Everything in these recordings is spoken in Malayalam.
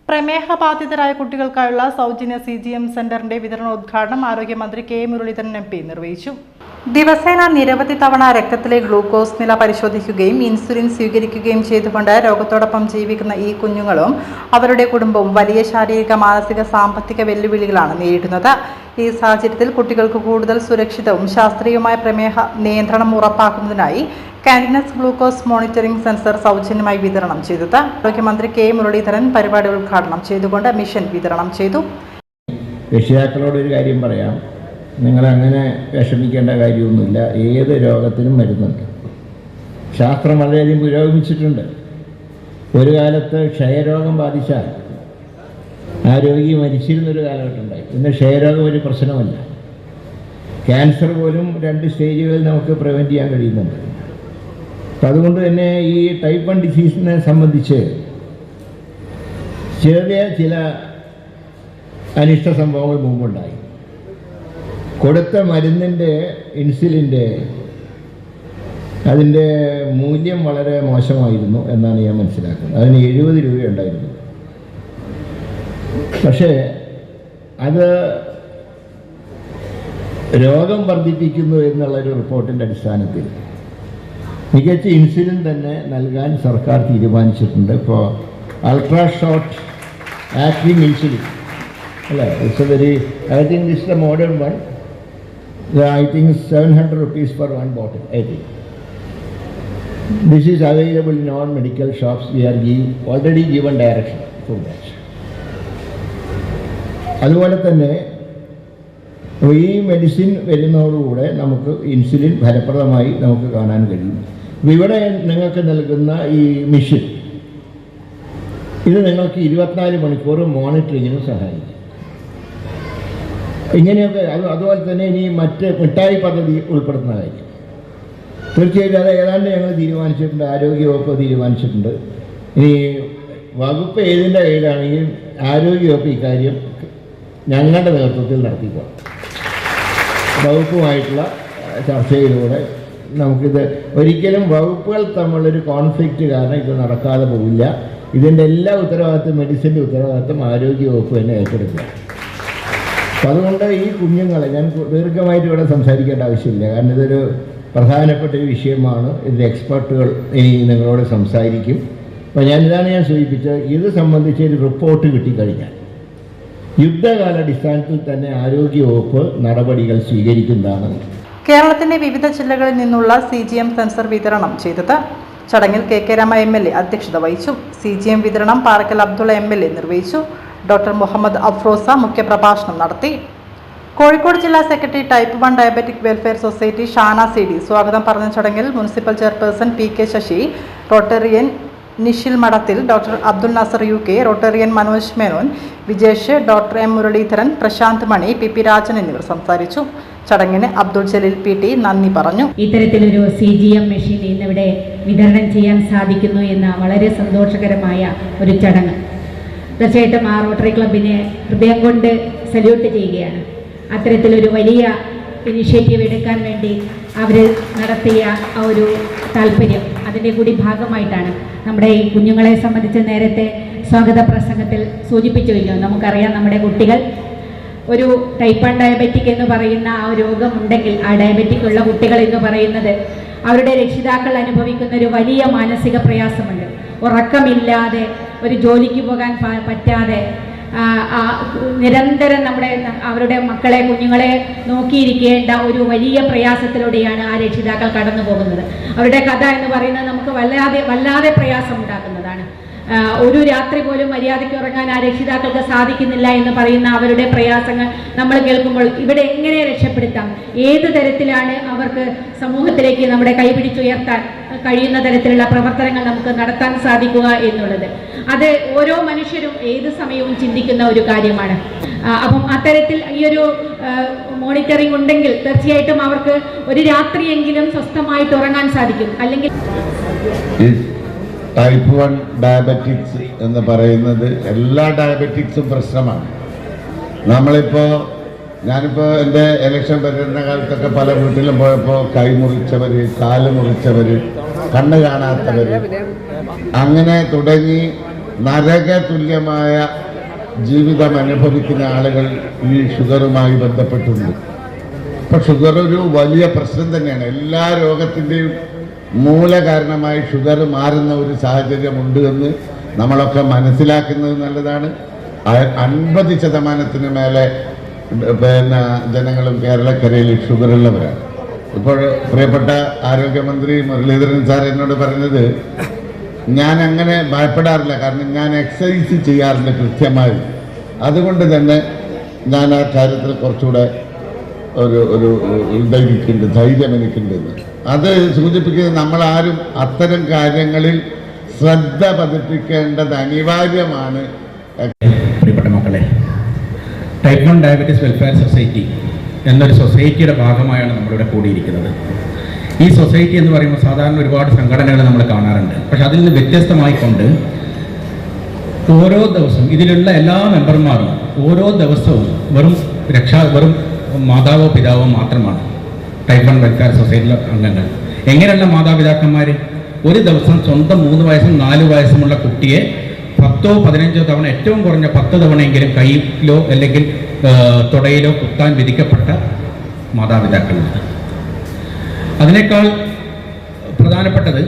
പ്രമേഹബാധിതരായ കുട്ടികൾക്കായുള്ള സൗജന്യ CGM സെന്ററിന്റെ വിതരണോദ്ഘാടനം ആരോഗ്യമന്ത്രി കെ മുരളീധരൻ MP നിർവഹിച്ചു. ദിവസേന നിരവധി തവണ രക്തത്തിലെ ഗ്ലൂക്കോസ് നില പരിശോധിക്കുകയും ഇൻസുലിൻ സ്വീകരിക്കുകയും ചെയ്തുകൊണ്ട് രോഗത്തോടൊപ്പം ജീവിക്കുന്ന ഈ കുഞ്ഞുങ്ങളും അവരുടെ കുടുംബവും വലിയ ശാരീരിക, മാനസിക, സാമ്പത്തിക വെല്ലുവിളികളാണ് നേരിടുന്നത്. ഈ സാഹചര്യത്തിൽ കുട്ടികൾക്ക് കൂടുതൽ സുരക്ഷിതവും ശാസ്ത്രീയവുമായ പ്രമേഹ നിയന്ത്രണം ഉറപ്പാക്കുന്നതിനായി കാൻഡിനസ് ഗ്ലൂക്കോസ് മോണിറ്ററിംഗ് സെൻസർ സൗജന്യമായി വിതരണം ചെയ്തത്. ആരോഗ്യമന്ത്രി കെ മുരളീധരൻ പരിപാടി ഉദ്ഘാടനം ചെയ്തുകൊണ്ട് മിഷൻ വിതരണം ചെയ്തു. രക്ഷിതാക്കളോടൊരു കാര്യം പറയാം, നിങ്ങളങ്ങനെ വിഷമിക്കേണ്ട കാര്യമൊന്നുമില്ല. ഏത് രോഗത്തിനും മരുന്നുണ്ട്. ശാസ്ത്രം വളരെയധികം പുരോഗമിച്ചിട്ടുണ്ട്. ഒരു കാലത്ത് ക്ഷയരോഗം ബാധിച്ചാൽ ആ രോഗി മരിച്ചിരുന്നൊരു കാലഘട്ടം ഉണ്ടായി. ഇന്ന് ക്ഷയരോഗം ഒരു പ്രശ്നമല്ല. ക്യാൻസർ പോലും 2 സ്റ്റേജുകളിൽ നമുക്ക് പ്രിവെൻറ്റ് ചെയ്യാൻ കഴിയുന്നുണ്ട്. അപ്പം അതുകൊണ്ട് തന്നെ ഈ ടൈപ്പ് 1 ഡിസീസിനെ സംബന്ധിച്ച് ചില അനിഷ്ട സംഭവങ്ങൾ മുമ്പുണ്ടായി. കൊടുത്ത മരുന്നിൻ്റെ, ഇൻസുലിൻ്റെ അതിൻ്റെ മൂല്യം വളരെ മോശമായിരുന്നു എന്നാണ് ഞാൻ മനസ്സിലാക്കുന്നത്. അതിന് 70 രൂപയുണ്ടായിരുന്നു. പക്ഷേ അത് രോഗം വർദ്ധിപ്പിക്കുന്നു എന്നുള്ളൊരു റിപ്പോർട്ടിൻ്റെ അടിസ്ഥാനത്തിൽ മികച്ച ഇൻസുലിൻ തന്നെ നൽകാൻ സർക്കാർ തീരുമാനിച്ചിട്ടുണ്ട്. ഇപ്പോൾ അൾട്രാ ഷോർട്ട് ആക്ടിങ് ഇൻസുലിൻ അല്ലേ, it's A very, I think this the modern one. I think 700 rupees for one bottle, I think. This is available in all medical shops. We are already given direction for that. അതുപോലെ തന്നെ ഈ മെഡിസിൻ വരുന്നതോടുകൂടെ നമുക്ക് ഇൻസുലിൻ ഫലപ്രദമായി നമുക്ക് കാണാൻ കഴിയും. ഇവിടെ നിങ്ങൾക്ക് നൽകുന്ന ഈ മെഷീൻ ഇത് നിങ്ങൾക്ക് 24 മണിക്കൂർ മോണിറ്ററിങ്ങിനും സഹായിക്കും. ഇങ്ങനെയൊക്കെ അതുപോലെ തന്നെ ഇനി മറ്റ് മിഠായി പദ്ധതി ഉൾപ്പെടുത്തുന്ന കാര്യം തീർച്ചയായിട്ടും അത് ഏതാണ്ട് ഞങ്ങൾ തീരുമാനിച്ചിട്ടുണ്ട്, ആരോഗ്യവകുപ്പ് തീരുമാനിച്ചിട്ടുണ്ട്. ഇനി വകുപ്പ് ഏതിൻ്റെ കയ്യിലാണെങ്കിൽ ആരോഗ്യവകുപ്പ് ഇക്കാര്യം ഞങ്ങളുടെ നേതൃത്വത്തിൽ നടത്തിക്കോളാം. വകുപ്പുമായിട്ടുള്ള ചർച്ചയിലൂടെ നമുക്കിത് ഒരിക്കലും വകുപ്പുകൾ തമ്മിലൊരു കോൺഫ്ലിക്റ്റ് കാരണം ഇത് നടക്കാതെ പോവില്ല. ഇതിൻ്റെ എല്ലാ ഉത്തരവാദിത്വം, മെഡിസിൻ്റെ ഉത്തരവാദിത്വം ആരോഗ്യവകുപ്പ് തന്നെ ഏറ്റെടുക്കുക. അപ്പം അതുകൊണ്ട് ഈ കുഞ്ഞുങ്ങളെ ഞാൻ ദീർഘമായിട്ട് ഇവിടെ സംസാരിക്കേണ്ട ആവശ്യമില്ല, കാരണം ഇതൊരു പ്രധാനപ്പെട്ട ഒരു വിഷയമാണ്. ഇതിൻ്റെ എക്സ്പെർട്ടുകൾ ഇനി നിങ്ങളോട് സംസാരിക്കും. അപ്പോൾ ഞാൻ സൂചിപ്പിച്ചത്, ഇത് സംബന്ധിച്ച് ഒരു റിപ്പോർട്ട് കിട്ടിക്കഴിഞ്ഞാൽ യുദ്ധകാലാടിസ്ഥാനത്തിൽ തന്നെ ആരോഗ്യവകുപ്പ് നടപടികൾ സ്വീകരിക്കുന്നതാണ്. കേരളത്തിന്റെ വിവിധ ജില്ലകളിൽ നിന്നുള്ള CGM സെൻസർ വിതരണം ചെയ്തത്. ചടങ്ങിൽ KK രാമ MLA അധ്യക്ഷത വഹിച്ചു. CGM വിതരണം പാറക്കൽ അബ്ദുള്ള MLA നിർവഹിച്ചു. ഡോക്ടർ മുഹമ്മദ് അഫ്രോസ മുഖ്യപ്രഭാഷണം നടത്തി. കോഴിക്കോട് ജില്ലാ secretary type 1 diabetic welfare society Shana CD സ്വാഗതം പറഞ്ഞ ചടങ്ങിൽ municipal chairperson PK Sasi, Rotarian Nishil Madathil, doctor Abdul Nasar UK, Rotarian Manoj Menon, Vijesh, doctor M Muraleedharan, Prashanth Mani, PP Rajan എന്നിവർ സംസാരിച്ചു. ചടങ്ങിന് അബ്ദുൾ ജലീൽ PT നന്ദി പറഞ്ഞു. ഇത്തരത്തിലൊരു CGM മെഷീൻ ഇന്നിവിടെ വിതരണം ചെയ്യാൻ സാധിക്കുന്നു എന്ന വളരെ സന്തോഷകരമായ ഒരു ചടങ്ങ്. തീർച്ചയായിട്ടും ആ റോട്ടറി ക്ലബിനെ ഹൃദയം കൊണ്ട് സല്യൂട്ട് ചെയ്യുകയാണ്. അത്തരത്തിലൊരു വലിയ ഇനിഷ്യേറ്റീവ് എടുക്കാൻ വേണ്ടി അവർ നടത്തിയ ആ ഒരു താല്പര്യം, അതിൻ്റെ കൂടി ഭാഗമായിട്ടാണ് നമ്മുടെ ഈ കുഞ്ഞുങ്ങളെ സംബന്ധിച്ച് നേരത്തെ സ്വാഗത പ്രസംഗത്തിൽ സൂചിപ്പിച്ചു കഴിഞ്ഞു. നമുക്കറിയാം, നമ്മുടെ കുട്ടികൾ ഒരു ടൈപ്പ് 1 ഡയബറ്റിക് എന്ന് പറയുന്ന ആ രോഗമുണ്ടെങ്കിൽ, ആ ഡയബറ്റിക് ഉള്ള കുട്ടികൾ എന്ന് പറയുന്നത് അവരുടെ രക്ഷിതാക്കൾ അനുഭവിക്കുന്ന ഒരു വലിയ മാനസിക പ്രയാസമുണ്ട്. ഉറക്കമില്ലാതെ, ഒരു ജോലിക്ക് പോകാൻ പറ്റാതെ, നിരന്തരം അവരുടെ മക്കളെ, കുഞ്ഞുങ്ങളെ നോക്കിയിരിക്കേണ്ട ഒരു വലിയ പ്രയാസത്തിലൂടെയാണ് ആ രക്ഷിതാക്കൾ കടന്നു പോകുന്നത്. അവരുടെ കഥ എന്ന് പറയുന്നത് നമുക്ക് വല്ലാതെ പ്രയാസം ഉണ്ടാക്കുന്നതാണ്. ഒരു രാത്രി പോലും മര്യാദയ്ക്ക് ഉറങ്ങാൻ ആ രക്ഷിതാക്കൾക്ക് സാധിക്കുന്നില്ല എന്ന് പറയുന്ന അവരുടെ പ്രയാസങ്ങൾ നമ്മൾ കേൾക്കുമ്പോൾ ഇവിടെ എങ്ങനെ രക്ഷപ്പെടുത്താം, ഏത് തരത്തിലാണ് അവർക്ക് സമൂഹത്തിലേക്ക് നമ്മുടെ കൈപിടിച്ചുയർത്താൻ കഴിയുന്ന തരത്തിലുള്ള പ്രവർത്തനങ്ങൾ നമുക്ക് നടത്താൻ സാധിക്കുക എന്നുള്ളത്, അത് ഓരോ മനുഷ്യരും ഏത് സമയവും ചിന്തിക്കുന്ന ഒരു കാര്യമാണ്. അപ്പം അത്തരത്തിൽ ഈ ഒരു മോണിറ്ററിംഗ് ഉണ്ടെങ്കിൽ തീർച്ചയായിട്ടും അവർക്ക് ഒരു രാത്രിയെങ്കിലും സ്വസ്ഥമായിട്ട് ഉറങ്ങാൻ സാധിക്കും. അല്ലെങ്കിൽ ടൈപ്പ് 1 ഡയബറ്റിക്സ് എന്ന് പറയുന്നത് എല്ലാ ഡയബറ്റിക്സും പ്രശ്നമാണ്. ഞാനിപ്പോൾ എൻ്റെ ഇലക്ഷൻ പര്യടന കാലത്തൊക്കെ പല വീട്ടിലും പോയപ്പോൾ കൈ മുറിച്ചവർ, കാല് മുറിച്ചവർ, കണ്ണ് കാണാത്തവർ, അങ്ങനെ തുടങ്ങി നരക തുല്യമായ ജീവിതം അനുഭവിക്കുന്ന ആളുകൾ ഈ ഷുഗറുമായി ബന്ധപ്പെട്ടുണ്ട്. അപ്പോൾ ഷുഗർ ഒരു വലിയ പ്രശ്നം തന്നെയാണ്. എല്ലാ രോഗത്തിൻ്റെയും മൂല കാരണമായി ഷുഗർ മാറുന്ന ഒരു സാഹചര്യമുണ്ട് എന്ന് നമ്മളൊക്കെ മനസ്സിലാക്കുന്നത് നല്ലതാണ്. 50% മേലെ ജനങ്ങളും കേരളക്കരയിൽ ഷുഗറുള്ളവരാണ്. ഇപ്പോൾ പ്രിയപ്പെട്ട ആരോഗ്യമന്ത്രി മുരളീധരൻ സാർ എന്നോട് പറഞ്ഞത്, ഞാൻ അങ്ങനെ ഭയപ്പെടാറില്ല, കാരണം ഞാൻ എക്സസൈസ് ചെയ്യാറുണ്ട് കൃത്യമായി. അതുകൊണ്ട് തന്നെ ഞാൻ ആ കാര്യത്തിൽ കുറച്ചുകൂടെ ഒരു ധൈര്യം എനിക്കുണ്ടെന്ന്. അത് സൂചിപ്പിക്കുന്നത് നമ്മളാരും അത്തരം കാര്യങ്ങളിൽ ശ്രദ്ധ പതിപ്പിക്കേണ്ടത് അനിവാര്യമാണ്. പ്രിയപ്പെട്ട മക്കളെ, ടൈപ്പ് 1 ഡയബറ്റീസ് വെൽഫെയർ സൊസൈറ്റി എന്നൊരു സൊസൈറ്റിയുടെ ഭാഗമായാണ് നമ്മളിവിടെ കൂടിയിരിക്കുന്നത്. ഈ സൊസൈറ്റി എന്ന് പറയുമ്പോൾ സാധാരണ ഒരുപാട് സംഘടനകൾ നമ്മൾ കാണാറുണ്ട്. പക്ഷെ അതിൽ നിന്ന് വ്യത്യസ്തമായിക്കൊണ്ട് ഓരോ ദിവസവും ഇതിലുള്ള എല്ലാ മെമ്പർമാരും ഓരോ ദിവസവും വെറും മാതാവോ പിതാവോ മാത്രമാണ് ടൈപ്പ് 1 വെൽഫെയർ സൊസൈറ്റിയിലെ അംഗങ്ങൾ. എങ്ങനെയുള്ള മാതാപിതാക്കന്മാർ ഒരു ദിവസം സ്വന്തം 3 വയസ്സും 4 വയസ്സുമുള്ള കുട്ടിയെ 10ഓ 15ഓ തവണ, ഏറ്റവും കുറഞ്ഞ 10 തവണയെങ്കിലും കയ്യിലോ അല്ലെങ്കിൽ തുടയിലോ കുത്താൻ വിധിക്കപ്പെട്ട മാതാപിതാക്കളുണ്ട്. അതിനേക്കാൾ പ്രധാനപ്പെട്ടത്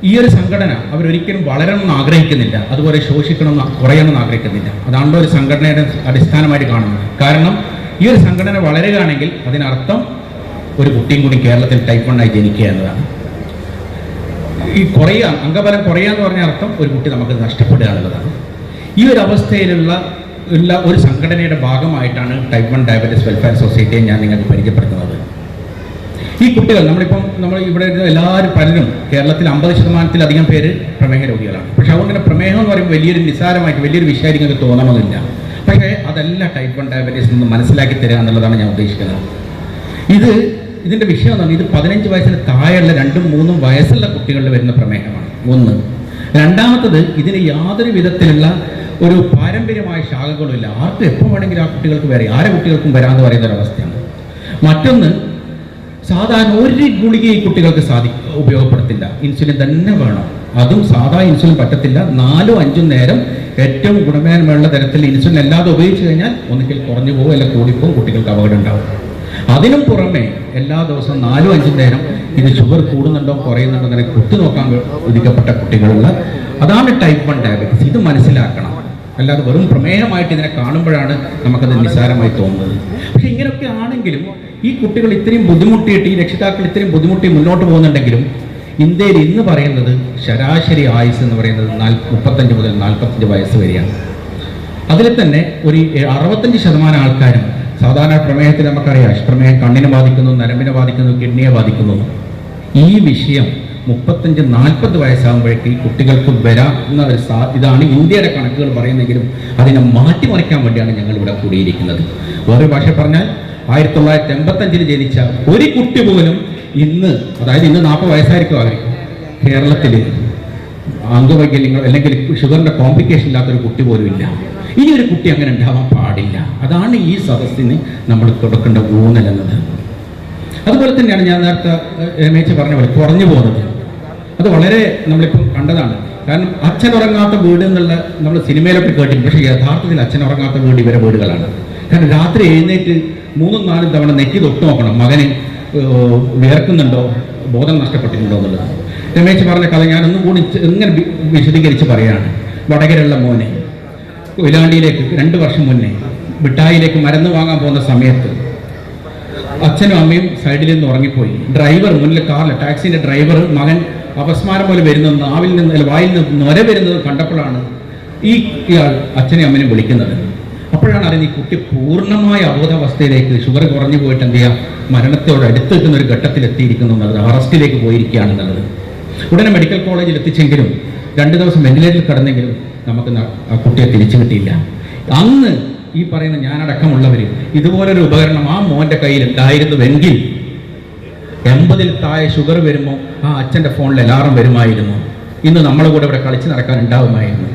ഈ ഒരു സംഘടന അവരൊരിക്കലും വളരണമെന്ന് ആഗ്രഹിക്കുന്നില്ല, അതുപോലെ കുറയണമെന്ന് ആഗ്രഹിക്കുന്നില്ല. അതാണല്ലോ ഒരു സംഘടനയുടെ അടിസ്ഥാനമായിട്ട് കാണുന്നത്. കാരണം ഈ ഒരു സംഘടന വളരുകയാണെങ്കിൽ അതിനർത്ഥം ഒരു കുട്ടിയും കൂടി കേരളത്തിൽ ടൈപ്പ് 1 ആയി ജനിക്കുക എന്നതാണ്. ഈ അംഗബലം കുറയുക എന്ന് പറഞ്ഞ അർത്ഥം ഒരു കുട്ടി നമുക്ക് നഷ്ടപ്പെടുക എന്നുള്ളതാണ്. ഈ ഒരു അവസ്ഥയിലുള്ള ഒരു സംഘടനയുടെ ഭാഗമായിട്ടാണ് ടൈപ്പ് 1 ഡയബറ്റീസ് വെൽഫെയർ സൊസൈറ്റിയെ ഞാൻ നിങ്ങൾക്ക് പരിചയപ്പെടുത്തുന്നത്. ഈ കുട്ടികൾ നമ്മൾ ഇവിടെ എല്ലാവരും പലരും കേരളത്തിൽ 50%-ലധികം പേര് പ്രമേഹ രോഗികളാണ്. പക്ഷെ അതുകൊണ്ട് പ്രമേഹം എന്ന് പറയുമ്പോൾ വലിയൊരു നിസ്സാരമായിട്ട് വലിയൊരു വിഷയമായിട്ട് നിങ്ങൾക്ക് തോന്നണമെന്നില്ല. പക്ഷേ അതല്ല ടൈപ്പ് 1 ഡയബറ്റീസ് എന്ന് മനസ്സിലാക്കി തരിക എന്നുള്ളതാണ് ഞാൻ ഉദ്ദേശിക്കുന്നത്. ഇതിൻ്റെ വിഷയം എന്ന് പറഞ്ഞാൽ ഇത് 15 വയസ്സിന് താഴെയുള്ള 2ഉം 3ഉം വയസ്സുള്ള കുട്ടികളിൽ വരുന്ന പ്രമേഹമാണ് ഒന്ന്. രണ്ടാമത്തത്, ഇതിന് യാതൊരു വിധത്തിലുള്ള ഒരു പാരമ്പര്യമായ ശാഖകളുമില്ല. ആർക്കും എപ്പോൾ വേണമെങ്കിലും ആ കുട്ടികൾക്ക് വരെ ആരെ കുട്ടികൾക്കും വരാമെന്ന് പറയുന്ന ഒരവസ്ഥയാണ്. മറ്റൊന്ന്, സാധാരണ ഒരു ഗുളിക ഈ കുട്ടികൾക്ക് ഉപയോഗപ്പെടുത്തില്ല, ഇൻസുലിൻ തന്നെ വേണം. അതും സാധാ ഇൻസുലിൻ പറ്റത്തില്ല. 4ഉം 5ഉം നേരം ഏറ്റവും ഗുണമേന്മയുള്ള തരത്തിൽ ഇൻസുലിൻ അല്ലാതെ ഉപയോഗിച്ച് കഴിഞ്ഞാൽ ഒന്നുകിൽ കുറഞ്ഞു പോകും, അല്ലെങ്കിൽ കൂടിപ്പോകും, കുട്ടികൾക്ക് അപകടം ഉണ്ടാവും. അതിനും പുറമെ എല്ലാ ദിവസവും 4ഉം 5ഉം നേരം ഇത് ഷുഗർ കൂടുന്നുണ്ടോ കുറയുന്നുണ്ടോ അങ്ങനെ കുത്തിനോക്കാൻ വിധിക്കപ്പെട്ട കുട്ടികളുള്ള അതാണ് ടൈപ്പ് 1 ഡയബറ്റീസ്. ഇത് മനസ്സിലാക്കണം. അല്ലാതെ വെറും പ്രമേഹമായിട്ട് ഇതിനെ കാണുമ്പോഴാണ് നമുക്കത് നിസ്സാരമായി തോന്നുന്നത്. പക്ഷെ ഇങ്ങനെയൊക്കെ ആണെങ്കിലും ഈ കുട്ടികൾ ഇത്രയും ബുദ്ധിമുട്ടിയിട്ട്, ഈ രക്ഷിതാക്കൾ ഇത്രയും ബുദ്ധിമുട്ടി മുന്നോട്ട് പോകുന്നുണ്ടെങ്കിലും ഇന്ത്യയിൽ ഇന്ന് പറയുന്നത് ശരാശരി ആയുസ് എന്ന് പറയുന്നത് 35 മുതൽ 45 വയസ്സ് വരെയാണ്. അതിൽ തന്നെ ഒരു 65% ആൾക്കാരും സാധാരണ പ്രമേഹത്തിൽ നമുക്കറിയാം, പ്രമേഹം കണ്ണിനെ ബാധിക്കുന്നു, നരമ്പിനെ ബാധിക്കുന്നു, കിഡ്നിയെ ബാധിക്കുന്നു. ഈ വിഷയം 35-40 വയസ്സാകുമ്പോഴേക്ക് ഈ കുട്ടികൾക്ക് വരാവുന്ന ഒരു ഇതാണ് ഇന്ത്യയുടെ കണക്കുകൾ പറയുന്നെങ്കിലും അതിനെ മാറ്റിമറിക്കാൻ വേണ്ടിയാണ് ഞങ്ങൾ ഇവിടെ കൂടിയിരിക്കുന്നത്. വേറെ ഭാഷ പറഞ്ഞാൽ 1985 ജനിച്ച ഒരു കുട്ടി പോലും ഇന്ന്, അതായത് ഇന്ന് 40 വയസ്സായിരിക്കും ആയിരിക്കും, കേരളത്തിൽ അംഗവൈകല്യങ്ങൾ അല്ലെങ്കിൽ ഷുഗറിൻ്റെ കോംപ്ലിക്കേഷൻ ഇല്ലാത്തൊരു കുട്ടി പോലും ഇല്ല. ഇനി ഒരു കുട്ടി അങ്ങനെ ഉണ്ടാവാൻ പാടില്ല. അതാണ് ഈ സദസ്സിന് നമ്മൾ കൊടുക്കേണ്ട ഊന്നൽ എന്നത്. അതുപോലെ തന്നെയാണ് ഞാൻ നേരത്തെ രമേശ് പറഞ്ഞ പോലെ കുറഞ്ഞു പോകുന്നത്. അത് വളരെ നമ്മളിപ്പം കണ്ടതാണ്. കാരണം അച്ഛനുറങ്ങാത്ത വീട് എന്നുള്ള നമ്മൾ സിനിമയിലൊക്കെ കേട്ടിട്ടുണ്ട്. പക്ഷേ യഥാർത്ഥത്തിൽ അച്ഛനുറങ്ങാത്ത വീട് ഇവരെ വീടുകളാണ്. കാരണം രാത്രി എഴുന്നേറ്റ് 3-4 തവണ നെറ്റി തൊട്ട് നോക്കണം മകന് വിയർക്കുന്നുണ്ടോ, ബോധം നഷ്ടപ്പെട്ടിട്ടുണ്ടോ എന്നുള്ളത്. രമേശ് പറഞ്ഞ കഥ ഞാനൊന്നും കൂടി ഇങ്ങനെ വിശദീകരിച്ച് പറയുകയാണ്. വടകരയുള്ള മോനെ കൊയിലാണ്ടിയിലേക്ക് 2 വർഷം മുന്നേ മിഠായിലേക്ക് മരുന്ന് വാങ്ങാൻ പോകുന്ന സമയത്ത് അച്ഛനും അമ്മയും സൈഡിൽ നിന്ന് ഉറങ്ങിപ്പോയി. ഡ്രൈവർ മുന്നിൽ കാറിൽ ടാക്സിൻ്റെ ഡ്രൈവർ മകൻ അപസ്മാരം പോലെ വരുന്നത്, വായിൽ നിന്ന് നൊര വരുന്നത് കണ്ടപ്പോഴാണ് ഇയാൾ അച്ഛനെയും അമ്മനെയും വിളിക്കുന്നത്. അപ്പോഴാണ് അറിയുന്നത് ഈ കുട്ടി പൂർണ്ണമായ അബോധാവസ്ഥയിലേക്ക്, ഷുഗർ കുറഞ്ഞു പോയിട്ട് എന്ത് ചെയ്യാം, മരണത്തോട് അടുത്ത് നിൽക്കുന്ന ഒരു ഘട്ടത്തിൽ എത്തിയിരിക്കുന്നു എന്നുള്ളത്, അറസ്റ്റിലേക്ക് പോയിരിക്കുകയാണെന്നുള്ളത്. ഉടനെ മെഡിക്കൽ കോളേജിൽ എത്തിച്ചെങ്കിലും 2 ദിവസം വെന്റിലേറ്ററിൽ കിടന്നെങ്കിലും നമുക്ക് ആ കുട്ടിയെ തിരിച്ചു കിട്ടിയില്ല. അന്ന് ഈ പറയുന്ന ഞാനടക്കമുള്ളവർ ഇതുപോലൊരു ഉപകരണം ആ മോൻ്റെ കയ്യിൽ ഉണ്ടായിരുന്നുവെങ്കിൽ 80-ൽ താഴെ ഷുഗർ വരുമ്പോൾ ആ അച്ഛൻ്റെ ഫോണിൽ അലാറം വരുമായിരുന്നു. ഇന്ന് നമ്മളെ കൂടെ ഇവിടെ കളിച്ച് നടക്കാൻ ഉണ്ടാവുമായിരുന്നു.